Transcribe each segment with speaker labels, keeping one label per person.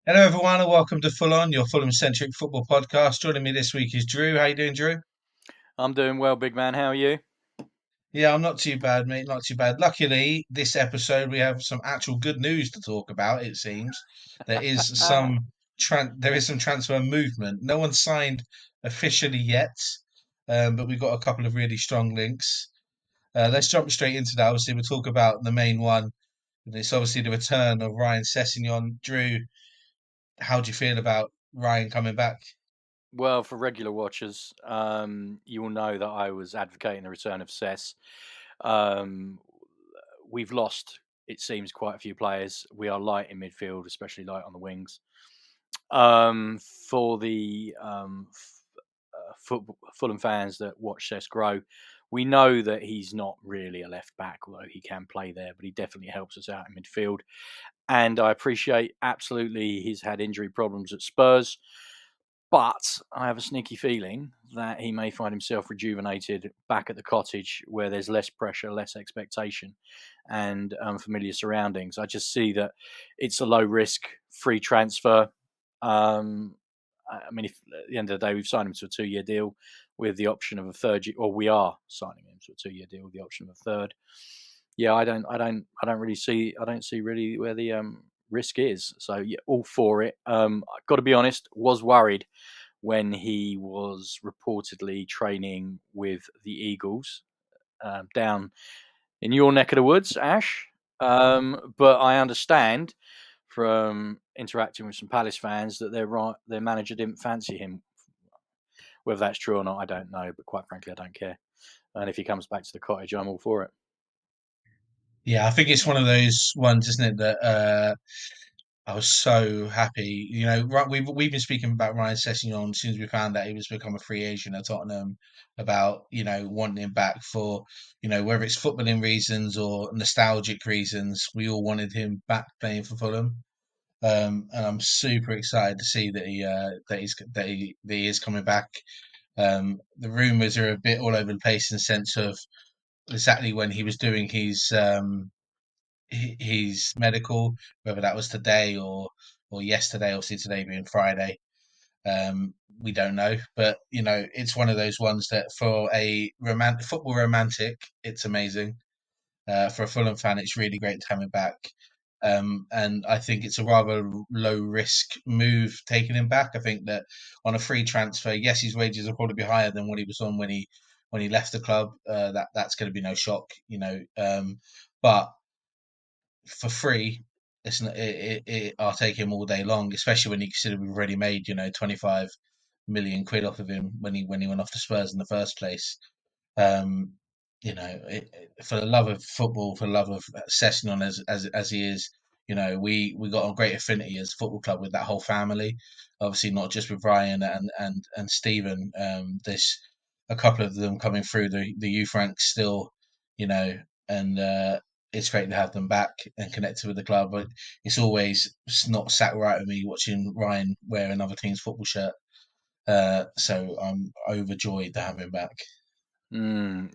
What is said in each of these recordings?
Speaker 1: Hello, everyone, and welcome to Full-On, your Fulham-centric football podcast. Joining me this week is Drew. How you doing, Drew?
Speaker 2: I'm doing well, big man. How are you?
Speaker 1: Yeah, I'm not too bad, mate. Not too bad. Luckily, this episode we have some actual good news to talk about. It seems there is some transfer movement. No one's signed officially yet, but we've got a couple of really strong links. Let's jump straight into that. Obviously, we'll talk about the main one. And it's obviously the return of Ryan SESSEGNON. Drew, how do you feel about Ryan coming back?
Speaker 2: Well, for regular watchers, you will know that I was advocating the return of Cess. Um, we've lost, it seems, quite a few players. We are light in midfield, especially light on the wings. For the Fulham fans that watch Cess grow, we know that he's not really a left back, although he can play there, but he definitely helps us out in midfield. And I appreciate absolutely he's had injury problems at Spurs. But I have a sneaky feeling that he may find himself rejuvenated back at the cottage where there's less pressure, less expectation, and familiar surroundings. I just see that it's a low risk, free transfer. I mean, if at the end of the day we've signed him to a 2 year deal with the option of a third, or we are signing him to a 2 year deal with the option of a third. Yeah, I don't really see, I don't see really where the risk is. So yeah, all for it. I've got to be honest, was worried when he was reportedly training with the Eagles down in your neck of the woods, Ash. But I understand from interacting with some Palace fans that their manager didn't fancy him. Whether that's true or not, I don't know. But quite frankly, I don't care. And if he comes back to the cottage, I'm all for it.
Speaker 1: Yeah, I think it's one of those ones, isn't it, that I was so happy. We've been speaking about Ryan Sessegnon as soon as we found out he was become a free agent at Tottenham, about wanting him back for whether it's footballing reasons or nostalgic reasons. We all wanted him back playing for Fulham, and I'm super excited to see that he is coming back. The rumours are a bit all over the place in the sense of exactly when he was doing his medical, whether that was today or yesterday, obviously today being Friday. We don't know, but it's one of those ones that for a football romantic, it's amazing. For a Fulham fan, it's really great to have him back. And I think it's a rather low risk move taking him back. I think that on a free transfer, yes, his wages will probably be higher than what he was on when he left the club. That's going to be no shock, but for free, it's not, I'll take him all day long, especially when you consider we've already made 25 million quid off of him when he went off to Spurs in the first place. Um, for the love of football, for the love of Sessegnon as he is, we got a great affinity as a football club with that whole family. Obviously, not just with Ryan and Stephen. There's a couple of them coming through the youth ranks still, you know, and it's great to have them back and connected with the club. But it's not sat right with me watching Ryan wear another team's football shirt. So I'm overjoyed to have him back.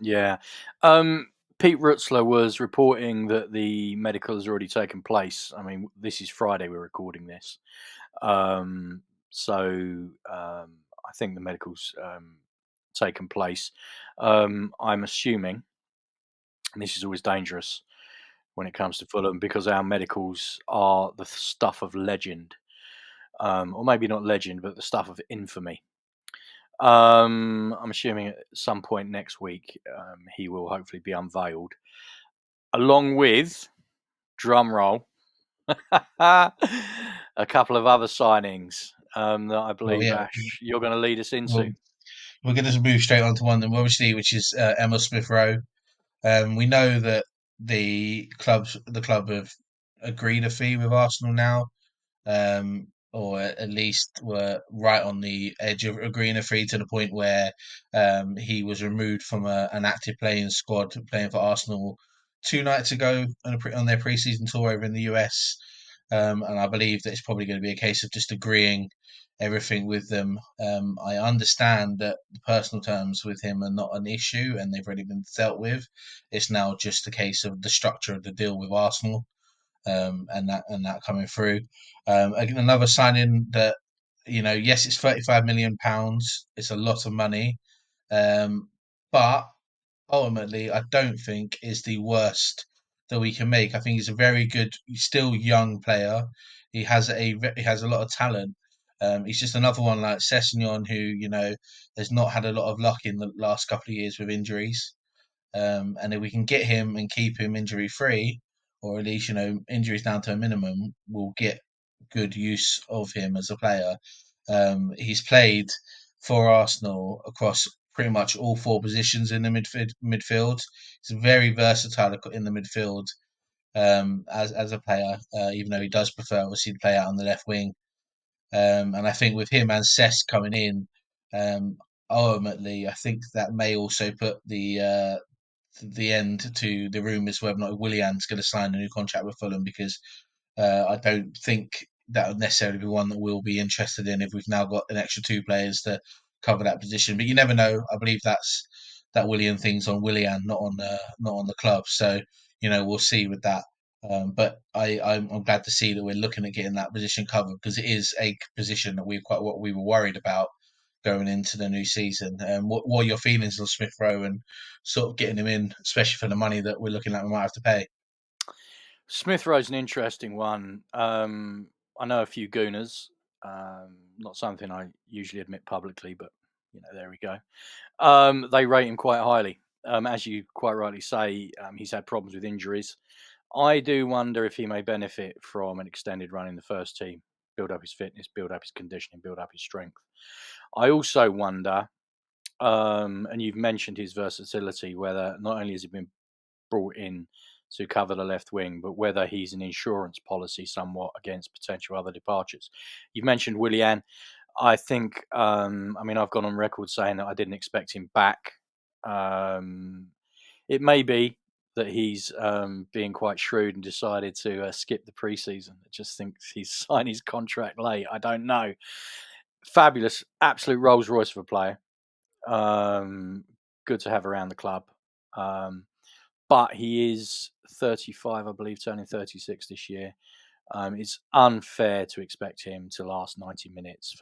Speaker 2: Yeah. Um, Pete Rutzler was reporting that the medical has already taken place. I mean, this is Friday, we're recording this. So I think the medical's taken place. I'm assuming, and this is always dangerous when it comes to Fulham, because our medicals are the stuff of legend, or maybe not legend, but the stuff of infamy. I'm assuming at some point next week he will hopefully be unveiled, along with drum roll a couple of other signings that I
Speaker 1: Well,
Speaker 2: believe
Speaker 1: yeah,
Speaker 2: Ash you're going to lead us into.
Speaker 1: well, we're going to move straight on to one of them, obviously, which is Emil Smith Rowe. We know that the club have agreed a fee with Arsenal now, or at least were right on the edge of agreeing a fee to the point where he was removed from an active playing squad playing for Arsenal 2 nights ago on their preseason tour over in the US. And I believe that it's probably going to be a case of just agreeing everything with them. I understand that the personal terms with him are not an issue and they've already been dealt with. It's now just a case of the structure of the deal with Arsenal. and that coming through. Again, another signing that, yes, it's £35 million. It's a lot of money, but ultimately, I don't think is the worst that we can make. I think he's a very good, still young player. He has a lot of talent. He's just another one like Sessegnon, who has not had a lot of luck in the last couple of years with injuries. And if we can get him and keep him injury free, or at least injuries down to a minimum, we'll get good use of him as a player. He's played for Arsenal across pretty much all four positions in the midfield. He's very versatile in the midfield, as a player, even though he does prefer obviously to play out on the left wing. And I think with him and Cess coming in, um, ultimately, I think that may also put the end to the rumours whether or not Willian's going to sign a new contract with Fulham, because I don't think that would necessarily be one that we'll be interested in if we've now got an extra two players to cover that position. But you never know. I believe that Willian thing's on Willian, not on the club. So we'll see with that. But I'm glad to see that we're looking at getting that position covered, because it is a position that what we were worried about going into the new season. What are your feelings on Smith Rowe and sort of getting him in, especially for the money that we're looking at we might have to pay?
Speaker 2: Smith Rowe's an interesting one. I know a few Gooners. Not something I usually admit publicly, but there we go. They rate him quite highly. As you quite rightly say, he's had problems with injuries. I do wonder if he may benefit from an extended run in the first team, build up his fitness, build up his conditioning, build up his strength. I also wonder, and you've mentioned his versatility, whether not only has he been brought in to cover the left wing, but whether he's an insurance policy somewhat against potential other departures. You've mentioned Willian. I think, I've gone on record saying that I didn't expect him back. It may be that he's being quite shrewd and decided to skip the preseason. I just think he's signed his contract late. I don't know. Fabulous, absolute Rolls Royce of a player. Good to have around the club. But he is 35, I believe, turning 36 this year. It's unfair to expect him to last 90 minutes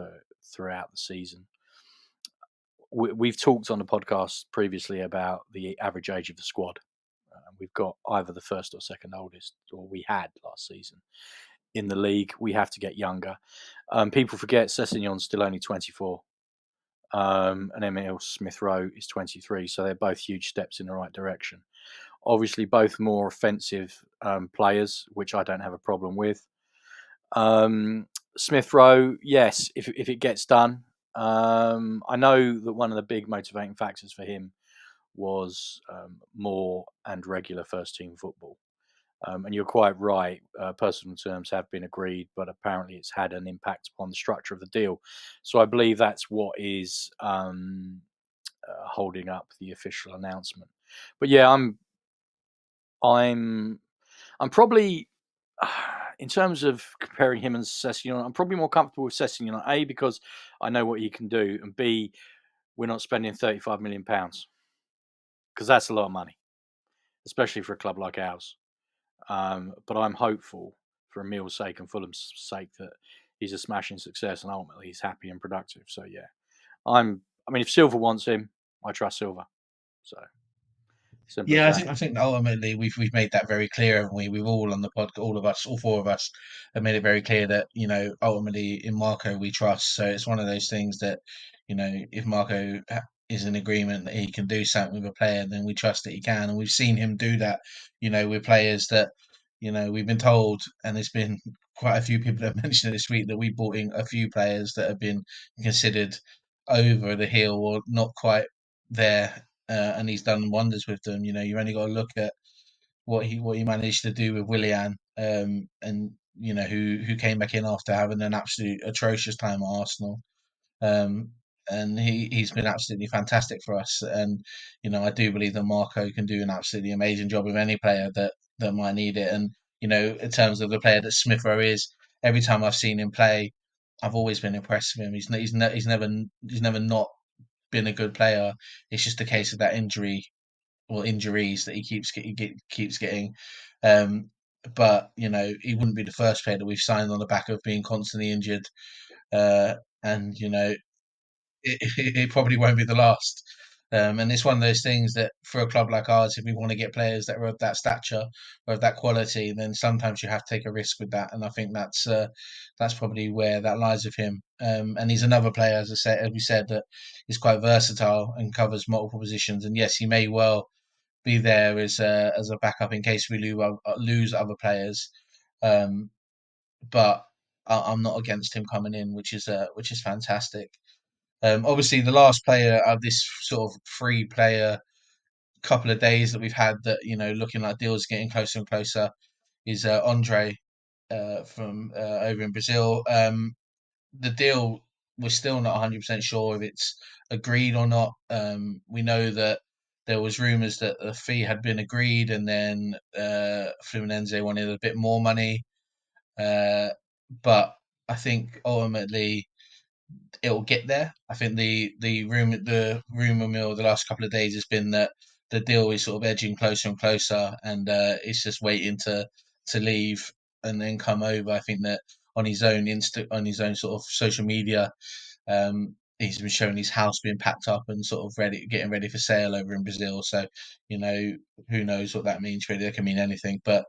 Speaker 2: throughout the season. We've talked on the podcast previously about the average age of the squad. We've got either the first or second oldest, or we had last season in the league. We have to get younger. People forget Sessegnon's still only 24, and Emil Smith Rowe is 23, so they're both huge steps in the right direction. Obviously, both more offensive players, which I don't have a problem with. Smith Rowe, yes, if it gets done. I know that one of the big motivating factors for him was more and regular first team football. And you're quite right, personal terms have been agreed, but apparently it's had an impact upon the structure of the deal. So I believe that's what is holding up the official announcement. But yeah, I'm probably, in terms of comparing him and Sessegnon, I'm probably more comfortable with Sessegnon. A, because I know what he can do, and B, we're not spending £35 million, because that's a lot of money, especially for a club like ours. But I'm hopeful, for Emil's sake and Fulham's sake, that he's a smashing success and ultimately he's happy and productive. So yeah, if Silver wants him, I trust Silver. So simple as
Speaker 1: Yeah, I
Speaker 2: that.
Speaker 1: think I think ultimately we've made that very clear, haven't we? We've all on the pod, all of us, all four of us, have made it very clear that ultimately in Marco we trust. So it's one of those things that if Marco is in agreement that he can do something with a player, then we trust that he can, and we've seen him do that. With players that we've been told, and there's been quite a few people that have mentioned it this week, that we brought in a few players that have been considered over the hill or not quite there, and he's done wonders with them. You only got to look at what he managed to do with Willian, and who came back in after having an absolute atrocious time at Arsenal. Um, and he's been absolutely fantastic for us. And I do believe that Marco can do an absolutely amazing job with any player that might need it. And in terms of the player that Smith Rowe is, every time I've seen him play, I've always been impressed with him. He's never not been a good player. It's just a case of that injury or injuries that he keeps getting. Um, but he wouldn't be the first player that we've signed on the back of being constantly injured, and it probably won't be the last. And it's one of those things that for a club like ours, if we want to get players that are of that stature or of that quality, then sometimes you have to take a risk with that. And I think that's probably where that lies with him. And he's another player, as we said, that is quite versatile and covers multiple positions. And yes, he may well be there as a backup in case we lose other players. Um, but I'm not against him coming in, which is fantastic. Obviously, the last player of this sort of free player couple of days that we've had that looking like deals getting closer and closer is Andre from over in Brazil. The deal we're still not 100% sure if it's agreed or not. We know that there was rumours that the fee had been agreed, and then Fluminense wanted a bit more money. Uh, but I think ultimately it'll get there. I think the rumor mill the last couple of days has been that the deal is sort of edging closer and closer, and it's just waiting to leave and then come over. I think that on his own sort of social media, he's been showing his house being packed up and sort of getting ready for sale over in Brazil. So, you know, who knows what that means? Really, it can mean anything. But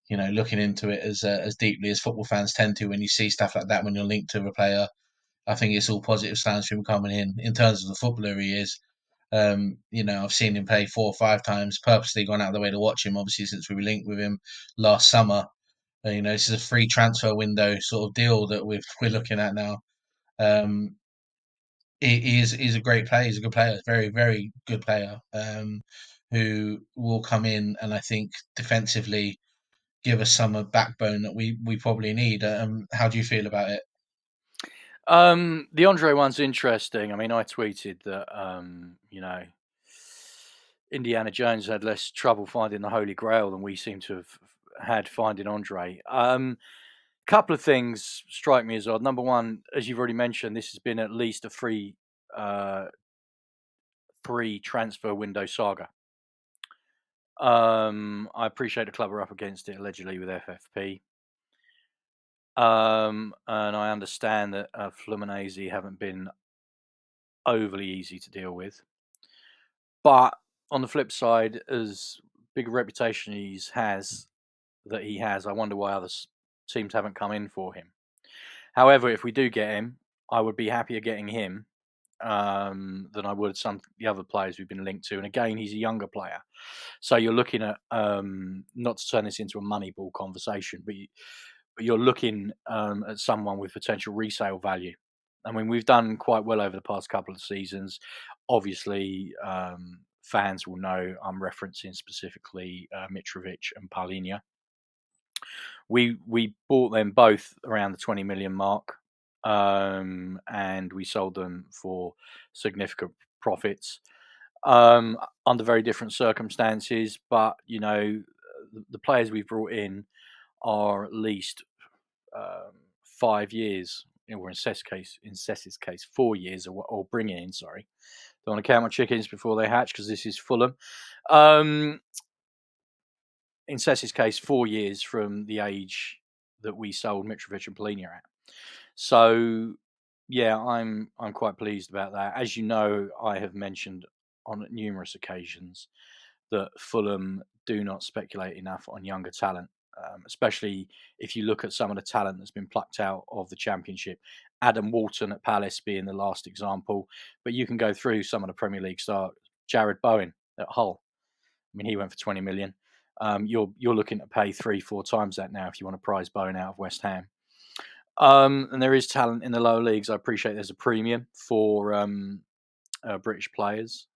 Speaker 1: looking into it as deeply as football fans tend to, when you see stuff like that, when you're linked to a player, I think it's all positive signs for him coming in. In terms of the footballer he is, I've seen him play 4 or 5 times. Purposely gone out of the way to watch him. Obviously, since we were linked with him last summer, this is a free transfer window sort of deal that we're looking at now. Um, he's a great player. He's a good player. Very very good player. Who will come in and I think defensively give us some backbone that we probably need. How do you feel about it?
Speaker 2: The Andre one's interesting. I mean, I tweeted that Indiana Jones had less trouble finding the Holy Grail than we seem to have had finding Andre. Couple of things strike me as odd. Number one, as you've already mentioned, this has been at least a uh, free transfer window saga. I appreciate the club are up against it allegedly with FFP. And I understand that Fluminense haven't been overly easy to deal with. But on the flip side, as big a reputation he has, I wonder why other teams haven't come in for him. However, if we do get him, I would be happier getting him than I would some the other players we've been linked to. And again, he's a younger player, so you're looking at not to turn this into a Moneyball conversation, but you're looking at someone with potential resale value. I mean, we've done quite well over the past couple of seasons. Obviously, fans will know I'm referencing specifically Mitrovic and Paulinho. We bought them both around the 20 million mark, and we sold them for significant profits under very different circumstances. But the players we've brought in are at least 5 years, or in Sess's case, 4 years, or bringing in. Sorry, don't want to count my chickens before they hatch because this is Fulham. In Sess's case, 4 years from the age that we sold Mitrovic and Polina at. So, yeah, I'm quite pleased about that. As you know, I have mentioned on numerous occasions that Fulham do not speculate enough on younger talent, especially if you look at some of the talent that's been plucked out of the Championship. Adam Walton at Palace being the last example, but you can go through some of the Premier League stars. Jared Bowen at Hull. I mean, he went for 20 million. You're looking to pay 3-4 times that now if you want to prize Bowen out of West Ham. And there is talent in the lower leagues. I appreciate there's a premium for British players,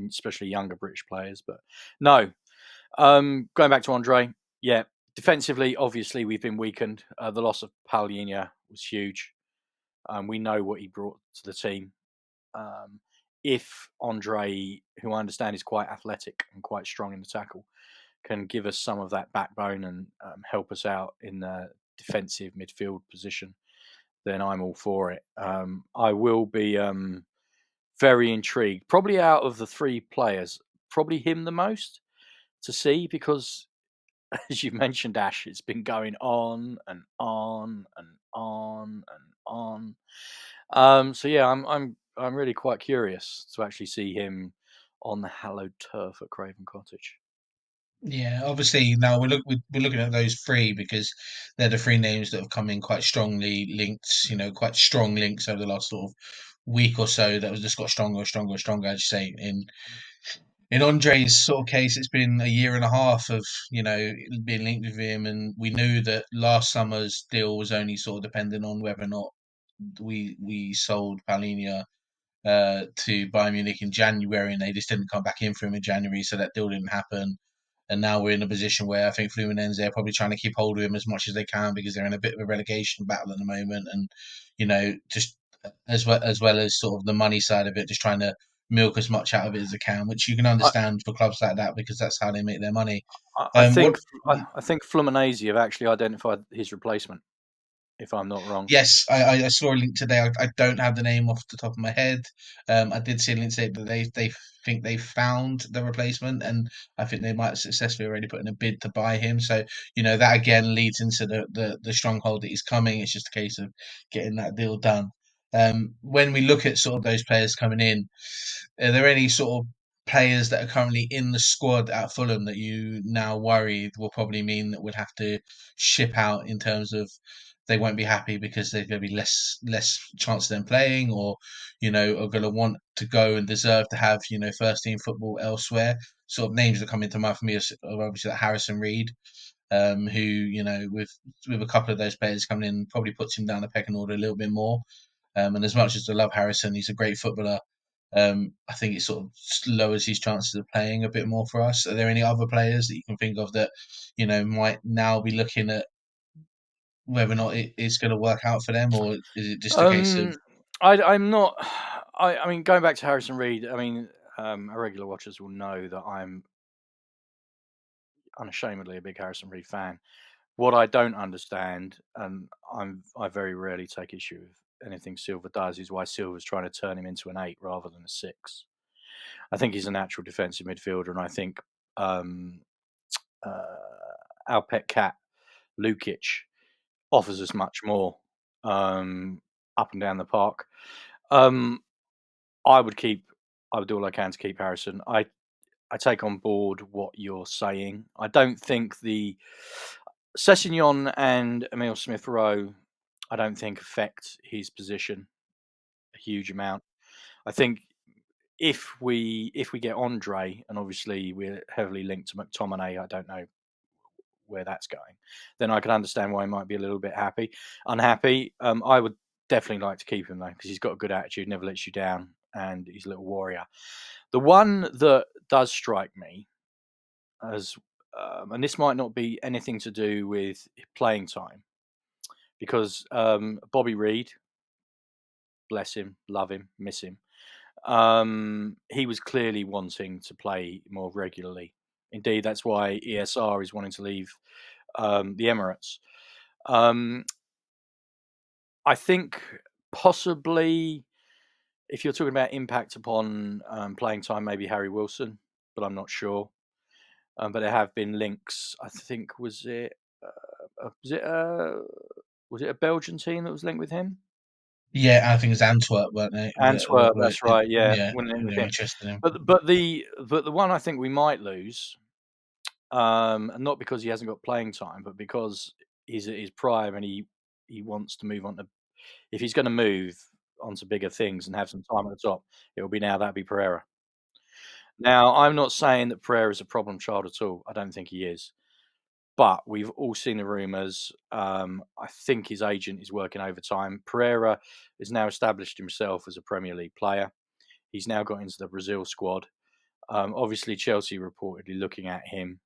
Speaker 2: especially younger British players. But no, going back to Andre, yeah, defensively, obviously we've been weakened. The loss of Paulinho was huge. We know what he brought to the team. If Andre, who I understand is quite athletic and quite strong in the tackle, can give us some of that backbone and help us out in the defensive midfield position, then I'm all for it. I will be very intrigued. Probably out of the three players, probably him the most to see, because as you mentioned, Ash, it's been going on and on and on and on. So yeah, I'm really quite curious to actually see him on the hallowed turf at Craven Cottage.
Speaker 1: Yeah, obviously now we're looking at those three because they're the three names that have come in quite strongly linked, quite strong links over the last sort of week or so that has just got stronger, stronger, stronger. As you say, in Andre's sort of case, it's been a year and a half of being linked with him, and we knew that last summer's deal was only sort of dependent on whether or not we sold Palhinha to Bayern Munich in January, and they just didn't come back in for him in January, so that deal didn't happen. And now we're in a position where I think Fluminense, they're probably trying to keep hold of him as much as they can because they're in a bit of a relegation battle at the moment, and just as well as sort of the money side of it, just trying to milk as much out of it as they can, which you can
Speaker 2: I,
Speaker 1: understand for clubs like that because that's how they make their money.
Speaker 2: I
Speaker 1: What
Speaker 2: think I think Fluminense have actually identified his replacement, if I'm not wrong.
Speaker 1: Yes, I saw a link today. I don't have the name off the top of my head. I did see a link today that they think they found the replacement, and I think they might have successfully already put in a bid to buy him. So that again leads into the stronghold that he's coming. It's just a case of getting that deal done. When we look at sort of those players coming in, are there any sort of players that are currently in the squad at Fulham that you now worried will probably mean that we'll have to ship out in terms of they won't be happy because there's going to be less chance of them playing, or are going to want to go and deserve to have first team football elsewhere. Sort of names that come into mind for me are obviously like Harrison Reed, who with a couple of those players coming in probably puts him down the pecking order a little bit more. And as much as I love Harrison, he's a great footballer. I think it sort of lowers his chances of playing a bit more for us. Are there any other players that you can think of that might now be looking at whether or not it's going to work out for them, or is it just a case of
Speaker 2: Um, I'm not. I mean, going back to Harrison Reed. I mean, our regular watchers will know that I'm unashamedly a big Harrison Reed fan. What I don't understand, and I very rarely take issue with anything Silva does, is why Silva's trying to turn him into an 8 rather than a 6. I think he's a natural defensive midfielder, and I think um, uh, our pet cat Lukic offers us much more up and down the park. Um, I would keep. I would do all I can to keep Harrison. I take on board what you're saying. I don't think the Sessegnon and Emil Smith Rowe, I don't think affect his position a huge amount. I think if we get Andre, and obviously we're heavily linked to McTominay, I don't know where that's going, then I can understand why he might be a little bit unhappy. I would definitely like to keep him though because he's got a good attitude, never lets you down, and he's a little warrior. The one that does strike me as, and this might not be anything to do with playing time, because Bobby Reed, bless him, love him, miss him. He was clearly wanting to play more regularly. Indeed, that's why ESR is wanting to leave the Emirates. I think possibly if you're talking about impact upon playing time, maybe Harry Wilson, but I'm not sure. But there have been links. I think was it a Belgian team that was linked with him?
Speaker 1: yeah, I think it's Antwerp, weren't they?
Speaker 2: Antwerp, that's right. Yeah, went in with
Speaker 1: They're
Speaker 2: him.
Speaker 1: interested in him.
Speaker 2: But the one I think we might lose, and not because he hasn't got playing time, but because he's at his prime and he wants to move on to. If he's going to move on to bigger things and have some time at the top, it will be now. That'd be Pereira. Now, I'm not saying that Pereira is a problem child at all. I don't think he is. But we've all seen the rumours. I think his agent is working overtime. Pereira has now established himself as a Premier League player. He's now got into the Brazil squad. Obviously, Chelsea reportedly looking at him.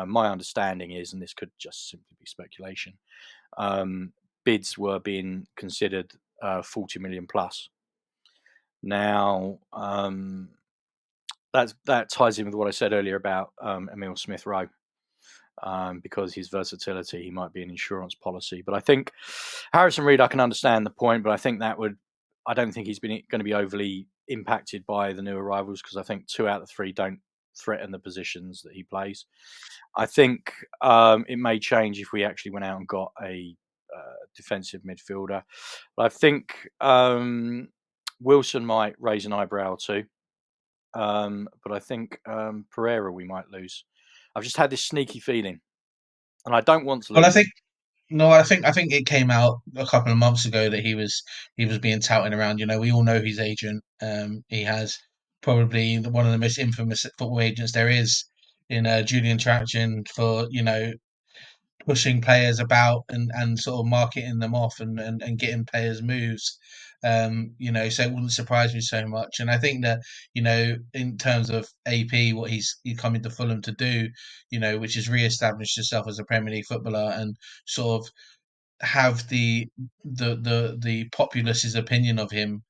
Speaker 2: My understanding is, and this could just simply be speculation, bids were being considered 40 million plus. Now, that ties in with what I said earlier about Emil Smith Rowe. Because his versatility, he might be an insurance policy. But I think Harrison Reed, I can understand the point, but I think I don't think he's been going to be overly impacted by the new arrivals because I think 2 out of 3 don't threaten the positions that he plays. I think it may change if we actually went out and got a defensive midfielder. But I think Wilson might raise an eyebrow or two. But I think Pereira we might lose. I've just had this sneaky feeling, and I don't want to
Speaker 1: Well, I
Speaker 2: lose
Speaker 1: think
Speaker 2: him.
Speaker 1: no, I think it came out a couple of months ago that he was being touted around. You know, we all know his agent. He has probably one of the most infamous football agents there is in Julian Trajan for pushing players about and sort of marketing them off and getting players moves. So it wouldn't surprise me so much. And I think that, in terms of AP, what he's coming to Fulham to do, which is re-establish himself as a Premier League footballer and sort of have the populace's opinion of him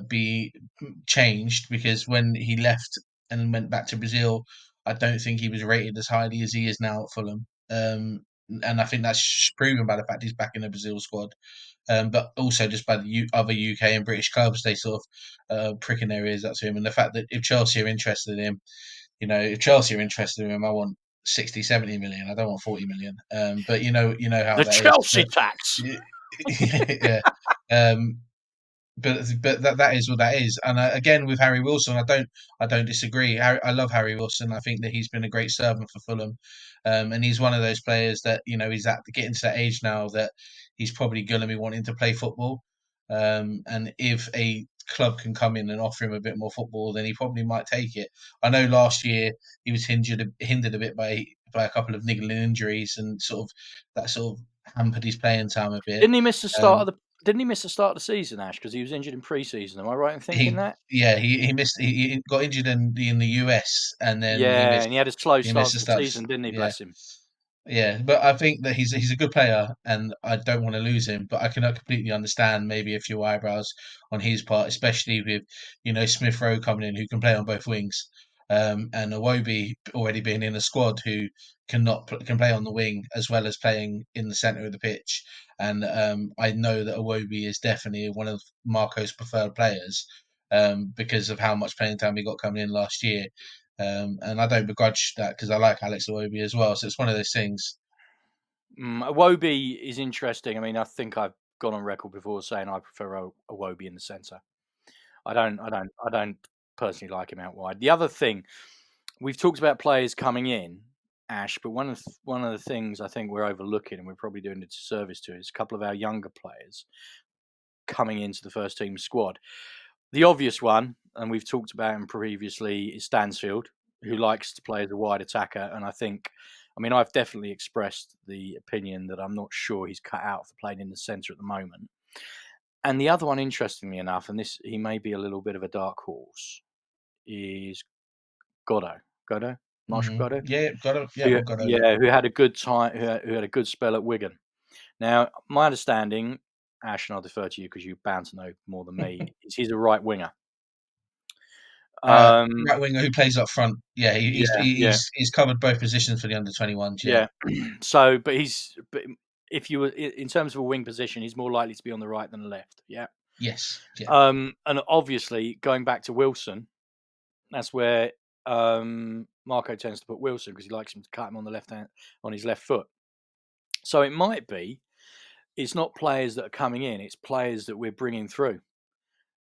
Speaker 1: be changed, because when he left and went back to Brazil, I don't think he was rated as highly as he is now at Fulham. And I think that's proven by the fact he's back in the Brazil squad. But also just by the other UK and British clubs, they sort of pricking their ears up to him. And the fact that if Chelsea are interested in him, if Chelsea are interested in him, I want 60, 70 million. I don't want 40 million. But you know how
Speaker 2: The
Speaker 1: that is.
Speaker 2: Chelsea
Speaker 1: But
Speaker 2: tax.
Speaker 1: yeah, um, but that is what that is. And again with Harry Wilson, I don't disagree. I love Harry Wilson. I think that he's been a great servant for Fulham, and he's one of those players that he's at getting to that age now that he's probably going to be wanting to play football. And if a club can come in and offer him a bit more football, then he probably might take it. I know last year he was hindered a bit by a couple of niggling injuries, and sort of that sort of hampered his playing time a bit.
Speaker 2: Didn't he miss the start of
Speaker 1: Um,
Speaker 2: the? Didn't he miss the start of the season, Ash? Because he was injured in pre-season. Am I right in thinking
Speaker 1: he
Speaker 2: that?
Speaker 1: yeah he missed he got injured in the US, and then
Speaker 2: Yeah, and he had a slow
Speaker 1: he missed
Speaker 2: start
Speaker 1: the
Speaker 2: to the
Speaker 1: starts.
Speaker 2: season, didn't he?
Speaker 1: Yeah.
Speaker 2: Bless him.
Speaker 1: Yeah, but I think that he's a good player, and I don't want to lose him. But I cannot completely understand maybe a few eyebrows on his part, especially with Smith Rowe coming in, who can play on both wings, and Iwobi already being in the squad, who can play on the wing as well as playing in the centre of the pitch. And I know that Iwobi is definitely one of Marco's preferred players, because of how much playing time he got coming in last year. And I don't begrudge that because I like Alex Iwobi as well. So it's one of those things.
Speaker 2: Iwobi is interesting. I mean, I think I've gone on record before saying I prefer Iwobi in the centre. I don't personally like him out wide. The other thing we've talked about players coming in, Ash, but one of the things I think we're overlooking, and we're probably doing a disservice to, is a couple of our younger players coming into the first team squad. The obvious one, and we've talked about him previously, is Stansfield, who likes to play as a wide attacker. And I mean, I've definitely expressed the opinion that I'm not sure he's cut out for playing in the centre at the moment. And the other one, interestingly enough, and this he may be a little bit of a dark horse, is Goddo. Goddo, Marshall Goddo,
Speaker 1: Yeah, got it. Yeah, got it. Yeah.
Speaker 2: who had a good time, who had a good spell at Wigan. Now, my understanding, Ash, and I'll defer to you because you're bound to know more than me, is he's a right winger.
Speaker 1: Right winger who plays up front. Yeah,
Speaker 2: Yeah, yeah,
Speaker 1: he's covered both positions for the under 21s. Yeah.
Speaker 2: yeah. So, but if you were in terms of a wing position, he's more likely to be on the right than the left. Yeah.
Speaker 1: Yes. Yeah.
Speaker 2: And obviously, going back to Wilson, that's where Marco tends to put Wilson because he likes him to cut him on the left hand, on his left foot. So it might be it's not players that are coming in; it's players that we're bringing through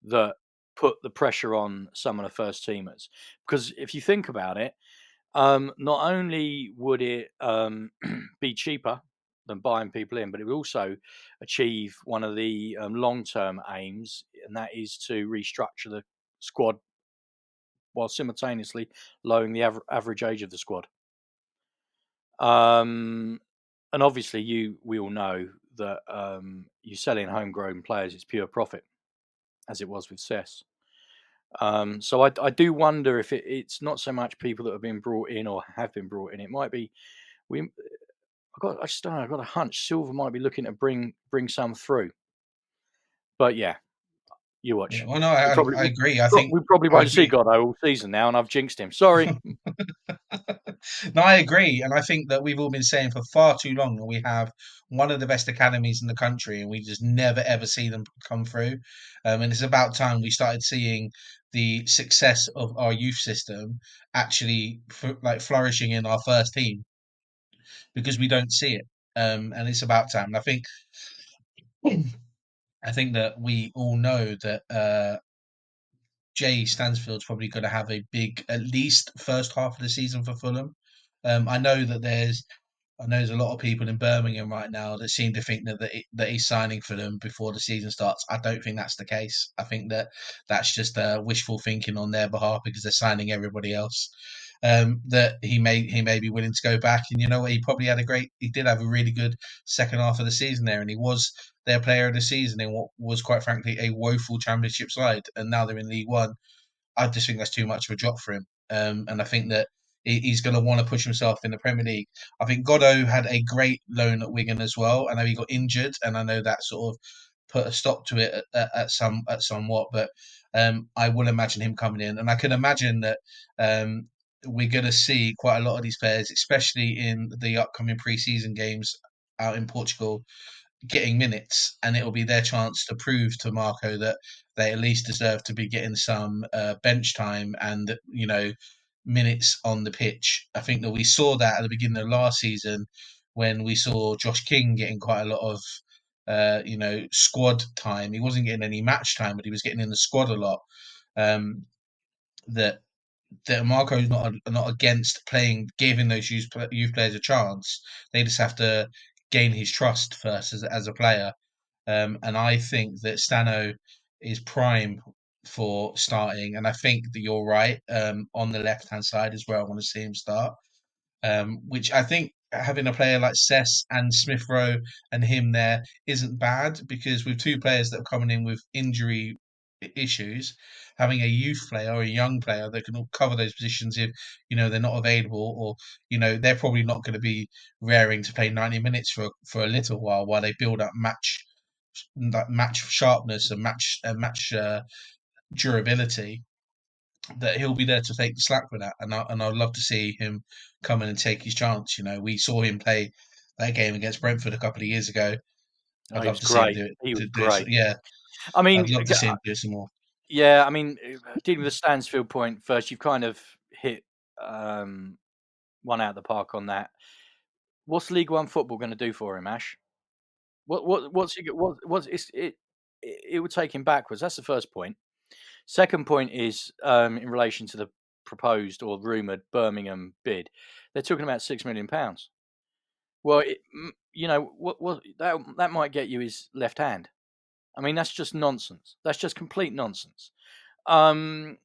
Speaker 2: that put the pressure on some of the first teamers. Because if you think about it, not only would it be cheaper than buying people in, but it would also achieve one of the long-term aims, and that is to restructure the squad while simultaneously lowering the average age of the squad. And obviously, we all know that you selling homegrown players, it's pure profit, as it was with Cess. So I do wonder if it's not so much people that have been brought in or have been brought in. It might be we. I just don't know. I've got a hunch Silver might be looking to bring some through. But yeah, you watch.
Speaker 1: Yeah. Well, no,
Speaker 2: We probably
Speaker 1: I agree. I think
Speaker 2: we probably
Speaker 1: I
Speaker 2: won't see
Speaker 1: agree.
Speaker 2: Goddo all season now, and I've jinxed him. Sorry.
Speaker 1: No, I agree, and I think that we've all been saying for far too long that we have one of the best academies in the country, and we just never ever see them come through. And it's about time we started seeing the success of our youth system actually like flourishing in our first team because we don't see it. And it's about time. And I think that we all know that Jay Stansfield's probably going to have a big, at least first half of the season for Fulham. I know that there's a lot of people in Birmingham right now that seem to think that he's signing for them before the season starts. I don't think that's the case. I think that that's just wishful thinking on their behalf because they're signing everybody else. That he may be willing to go back, and you know what? He did have a really good second half of the season there, and he was their player of the season in what was quite frankly a woeful Championship side, and now they're in League One. I just think that's too much of a drop for him. And I think that he's going to want to push himself in the Premier League. I think Godot had a great loan at Wigan as well. I know he got injured, and I know that sort of put a stop to it at somewhat. But I will imagine him coming in, and I can imagine that we're going to see quite a lot of these players, especially in the upcoming pre-season games out in Portugal, getting minutes, and it'll be their chance to prove to Marco that they at least deserve to be getting some bench time and minutes on the pitch. I think that we saw that at the beginning of last season when we saw Josh King getting quite a lot of squad time. He wasn't getting any match time, but he was getting in the squad a lot. Um, that that Marco's not against giving those youth players a chance. They just have to gain his trust first as a player. And I think that Stano is prime for starting. And I think that you're right on the left hand side as well. I want to see him start. Which I think having a player like Sess and Smith Rowe and him there isn't bad because with two players that are coming in with injury issues, having a youth player or a young player that can cover those positions if they're not available or they're probably not going to be raring to play 90 minutes for a little while they build up match sharpness and match durability, that he'll be there to take the slack for that. And I'd love to see him come in and take his chance. We saw him play that game against Brentford a couple of years ago.
Speaker 2: Oh,
Speaker 1: I'd
Speaker 2: he
Speaker 1: love
Speaker 2: was
Speaker 1: to see him
Speaker 2: great.
Speaker 1: do it.
Speaker 2: He was
Speaker 1: To do it.
Speaker 2: great.
Speaker 1: Yeah,
Speaker 2: I
Speaker 1: I'd
Speaker 2: mean,
Speaker 1: love to see him do it some more.
Speaker 2: yeah, I mean, dealing with the Stansfield point first, you've kind of hit one out of the park on that. What's League One football going to do for him, Ash? What's he what's it would take him backwards. That's the first point. Second point is in relation to the proposed or rumored Birmingham bid. They're talking about £6 million. Well, what that might get you his left hand. I mean, that's just nonsense. That's just complete nonsense. Um,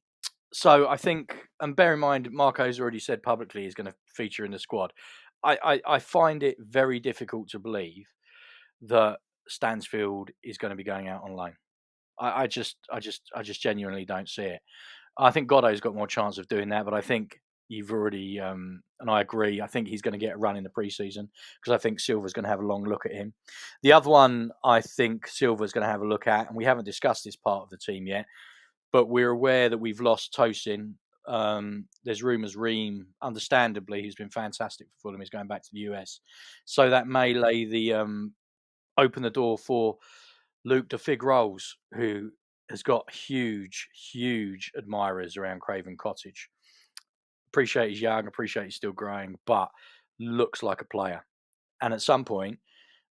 Speaker 2: so I think, and bear in mind, Marco's already said publicly he's going to feature in the squad. I find it very difficult to believe that Stansfield is going to be going out on loan. I just genuinely don't see it. I think Godot's got more chance of doing that, but I think you've already, and I agree. I think he's going to get a run in the preseason because I think Silva's going to have a long look at him. The other one I think Silva's going to have a look at, and we haven't discussed this part of the team yet, but we're aware that we've lost Tosin. There's rumours Ream, understandably, who's been fantastic for Fulham, is going back to the US, so that may lay the open the door for Luke de Fig Rolls, who has got huge admirers around Craven Cottage. Appreciate he's young, appreciate he's still growing, but looks like a player. And at some point,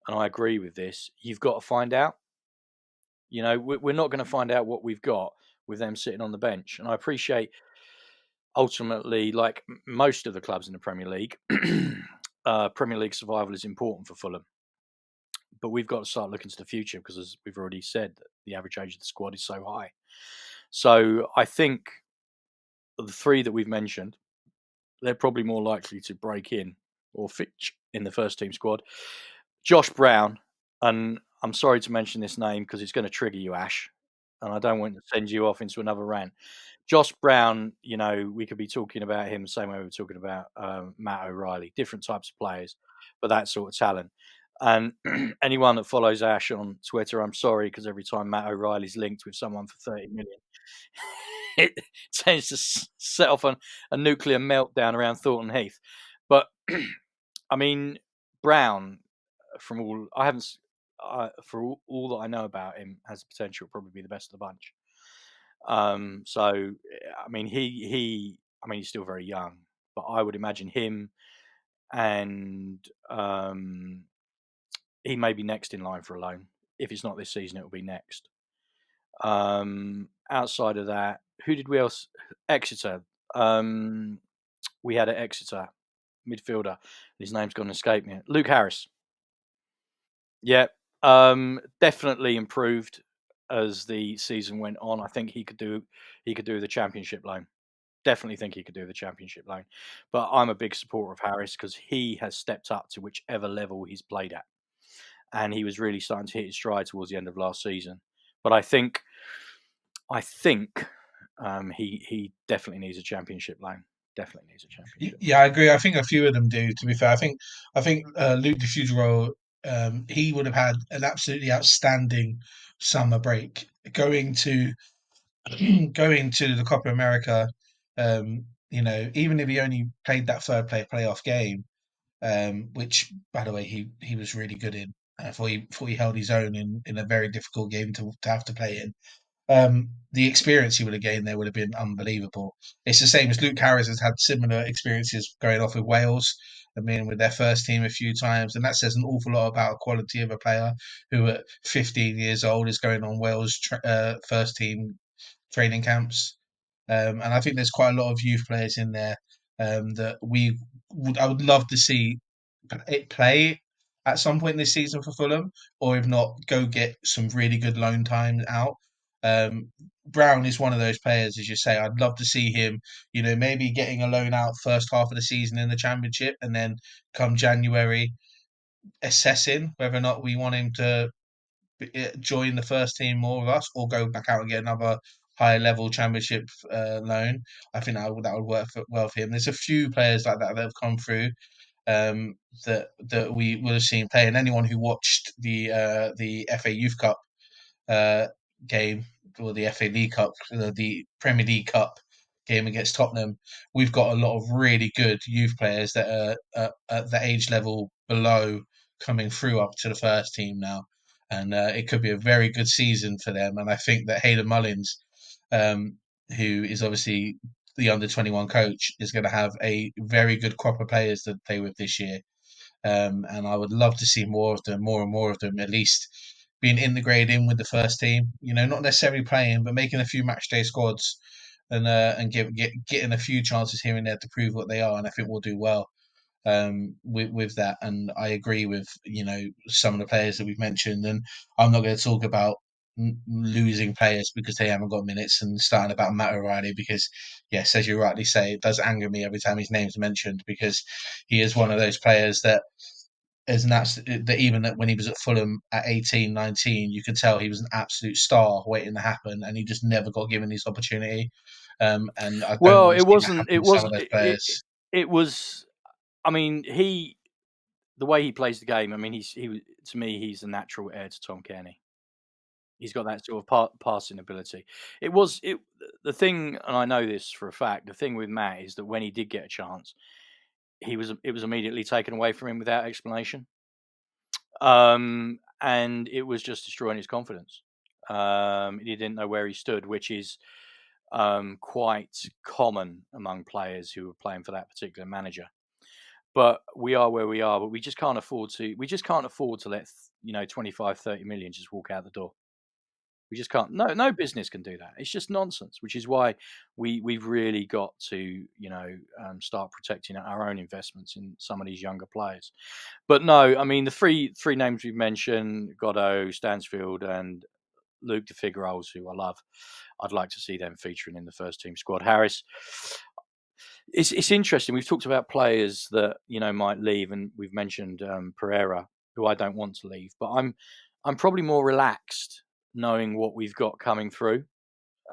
Speaker 2: and I agree with this, you've got to find out. We're not going to find out what we've got with them sitting on the bench. And I appreciate ultimately, like most of the clubs in the Premier League, Premier League survival is important for Fulham. But we've got to start looking to the future because, as we've already said, the average age of the squad is so high. So I think the three that we've mentioned, they're probably more likely to break in or feature in the first team squad. Josh Brown, and I'm sorry to mention this name because it's going to trigger you, Ash, and I don't want to send you off into another rant. Josh Brown, we could be talking about him the same way we were talking about Matt O'Reilly, different types of players, but that sort of talent. And anyone that follows Ash on Twitter, I'm sorry, because every time Matt O'Reilly's linked with someone for 30 million, it tends to set off a nuclear meltdown around Thornton Heath. But I mean, Brown, from all I haven't, for all that I know about him, has the potential to probably be the best of the bunch. So I mean, I mean, he's still very young, but I would imagine him and he may be next in line for a loan. If it's not this season, it will be next. Outside of that, who did we else? Exeter. We had at Exeter midfielder. His name's gone to escape me. Luke Harris. Yeah, definitely improved as the season went on. I think he could do the championship loan. Definitely think he could do the championship loan. But I'm a big supporter of Harris because he has stepped up to whichever level he's played at, and he was really starting to hit his stride towards the end of last season. But I think he definitely needs a championship loan. Definitely needs a championship
Speaker 1: Yeah, I agree. I think a few of them do. To be fair, I think Luke DeFugero, he would have had an absolutely outstanding summer break going to going to the Copa America. Even if he only played that playoff game, which by the way he was really good in. I thought he held his own in a very difficult game to have to play in. The experience he would have gained there would have been unbelievable. It's the same as Luke Harris has had similar experiences going off with Wales. I mean, with their first team a few times, and that says an awful lot about the quality of a player who, at 15 years old, is going on Wales first team training camps. And I think there's quite a lot of youth players in there that I would love to see it play at some point this season for Fulham, or if not, go get some really good loan time out. Um, Brown is one of those players, as you say. I'd love to see him, maybe getting a loan out first half of the season in the Championship, and then come January assessing whether or not we want him to join the first team more of us, or go back out and get another higher level Championship loan. I think that would work well for him. There's a few players like that have come through that we would have seen play, and anyone who watched the FA Youth Cup uh, game, or the FA League Cup, the Premier League Cup game against Tottenham, we've got a lot of really good youth players that are at the age level below coming through up to the first team now, and it could be a very good season for them. And I think that Hayden Mullins, um, who is obviously the under 21 coach, is going to have a very good crop of players to play with this year. And I would love to see more of them, more and more of them, at least being integrated in with the first team. Not necessarily playing, but making a few match day squads and getting a few chances here and there to prove what they are. And I think we'll do well with that. And I agree with some of the players that we've mentioned. And I'm not going to talk about losing players because they haven't got minutes, and starting about Matt O'Reilly because, yes, as you rightly say, it does anger me every time his name's mentioned, because he is one of those players that that even when he was at Fulham at 18, 19, you could tell he was an absolute star waiting to happen, and he just never got given his opportunity. And I don't
Speaker 2: Well,
Speaker 1: want
Speaker 2: it
Speaker 1: to see that
Speaker 2: wasn't.
Speaker 1: happen to some of those players.
Speaker 2: It was. I mean, the way he plays the game. I mean, to me, he's the natural heir to Tom Cairney. He's got that sort of passing ability. The thing, and I know this for a fact. The thing with Matt is that when he did get a chance, it was immediately taken away from him without explanation, and it was just destroying his confidence. He didn't know where he stood, which is quite common among players who are playing for that particular manager. But we are where we are, but we just can't afford to. We just can't afford to let 25, 30 million just walk out the door. We just can't. No business can do that. It's just nonsense. Which is why we've really got to start protecting our own investments in some of these younger players. But no, I mean the three names we've mentioned: Godot, Stansfield, and Luke de Figueroa, who I love. I'd like to see them featuring in the first team squad. Harris, it's interesting. We've talked about players that might leave, and we've mentioned Pereira, who I don't want to leave. But I'm probably more relaxed knowing what we've got coming through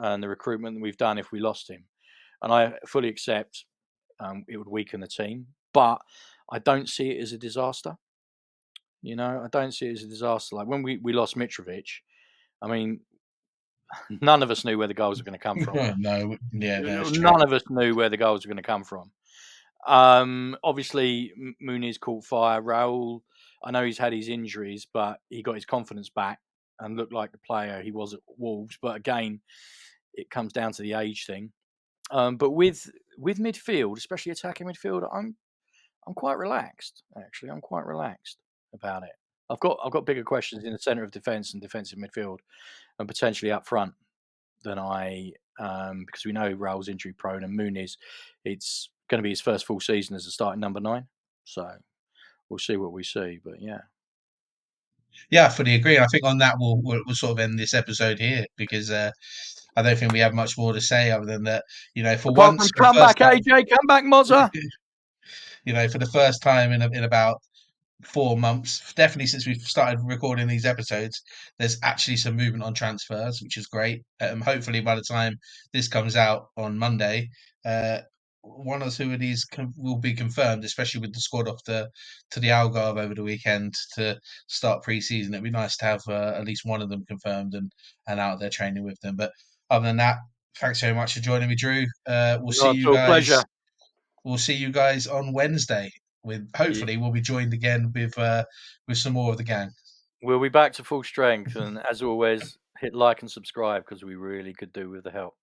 Speaker 2: and the recruitment that we've done if we lost him. And I fully accept it would weaken the team, but I don't see it as a disaster. You know, I don't see it as a disaster. Like when we lost Mitrovic, I mean, none of us knew where the goals were going to come from.
Speaker 1: No, yeah, no, it's true.
Speaker 2: None of us knew where the goals were going to come from. Obviously, Muniz caught fire. Raul, I know he's had his injuries, but he got his confidence back and looked like the player he was at Wolves. But again, it comes down to the age thing. But with midfield, especially attacking midfield, I'm quite relaxed. Actually, I'm quite relaxed about it. I've got bigger questions in the centre of defence and defensive midfield, and potentially up front than because we know Raul's injury prone and Muniz, it's going to be his first full season as a starting number 9. So we'll see what we see. But yeah,
Speaker 1: Yeah, I fully agree. I think on that we'll sort of end this episode here because I don't think we have much more to say other than that. For
Speaker 2: apart
Speaker 1: once,
Speaker 2: from
Speaker 1: for the
Speaker 2: come
Speaker 1: first
Speaker 2: back,
Speaker 1: time,
Speaker 2: AJ, come back, Mozza.
Speaker 1: for the first time in about 4 months, definitely since we've started recording these episodes, there's actually some movement on transfers, which is great. Hopefully, by the time this comes out on Monday, uh, one or two of these will be confirmed, especially with the squad off to the Algarve over the weekend to start pre-season. It'd be nice to have at least one of them confirmed and out there training with them. But other than that, thanks very much for joining me, Drew. We'll see
Speaker 2: Not
Speaker 1: you
Speaker 2: at all.
Speaker 1: guys.
Speaker 2: Pleasure.
Speaker 1: We'll see you guys on Wednesday. With
Speaker 2: Yeah.
Speaker 1: hopefully we'll be joined again with some more of the gang.
Speaker 2: We'll be back to full strength. And as always, hit like and subscribe because we really could do with the help.